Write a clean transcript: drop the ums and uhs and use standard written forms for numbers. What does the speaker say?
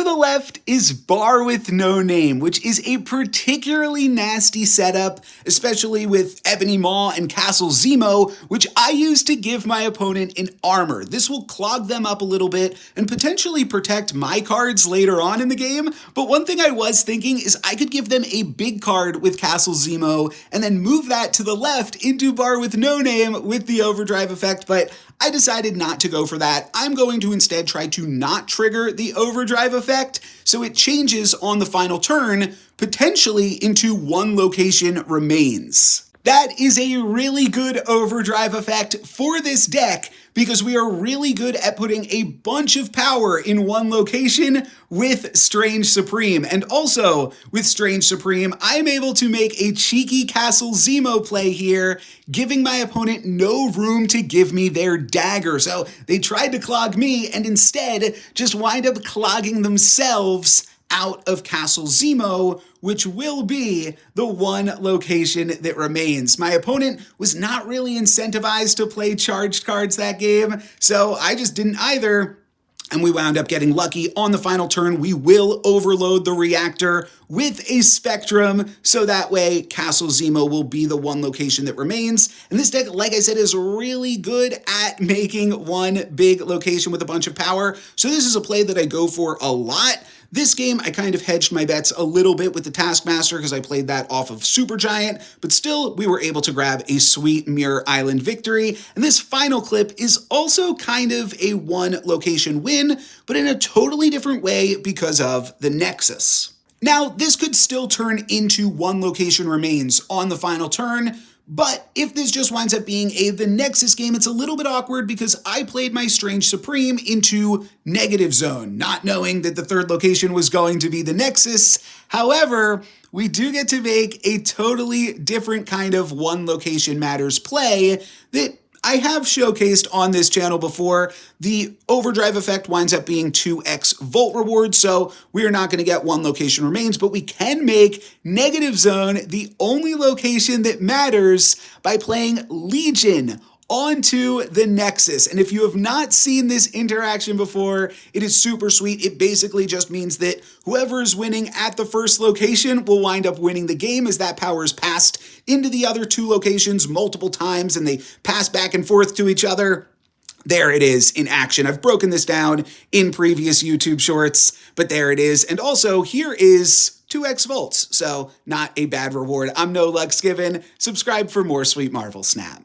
To the left is Bar with No Name, which is a particularly nasty setup, especially with Ebony Maw and Castle Zemo, which I use to give my opponent an armor. This will clog them up a little bit and potentially protect my cards later on in the game, but one thing I was thinking is I could give them a big card with Castle Zemo and then move that to the left into Bar with No Name with the overdrive effect, but I decided not to go for that. I'm going to instead try to not trigger the overdrive effect, so it changes on the final turn, potentially into one location remains. That is a really good overdrive effect for this deck because we are really good at putting a bunch of power in one location with Strange Supreme. And also with Strange Supreme, I'm able to make a cheeky Castle Zemo play here, giving my opponent no room to give me their dagger. So they tried to clog me and instead just wind up clogging themselves out of Castle Zemo, which will be the one location that remains. My opponent was not really incentivized to play charged cards that game, so I just didn't either. And we wound up getting lucky. On the final turn, we will overload the reactor with a Spectrum, so that way Castle Zemo will be the one location that remains. And this deck, like I said, is really good at making one big location with a bunch of power. So this is a play that I go for a lot. This game, I kind of hedged my bets a little bit with the Taskmaster because I played that off of Supergiant, but still, we were able to grab a sweet Mirror Island victory. And this final clip is also kind of a one location win, but in a totally different way because of the Nexus. Now, this could still turn into one location remains on the final turn, but if this just winds up being the Nexus game, it's a little bit awkward because I played my Strange Supreme into negative zone, not knowing that the third location was going to be the Nexus. However, we do get to make a totally different kind of one location matters play that I have showcased on this channel before. The overdrive effect winds up being 2x Volt reward, so we are not going to get one location remains, but we can make negative zone the only location that matters by playing Legion onto the Nexus. And if you have not seen this interaction before, it is super sweet. It basically just means that whoever is winning at the first location will wind up winning the game as that power is passed into the other two locations multiple times and they pass back and forth to each other. There it is in action. I've broken this down in previous YouTube shorts, but there it is. And also here is 2x volts, so not a bad reward. I'm NoLucksGiven. Subscribe for more Sweet Marvel Snap.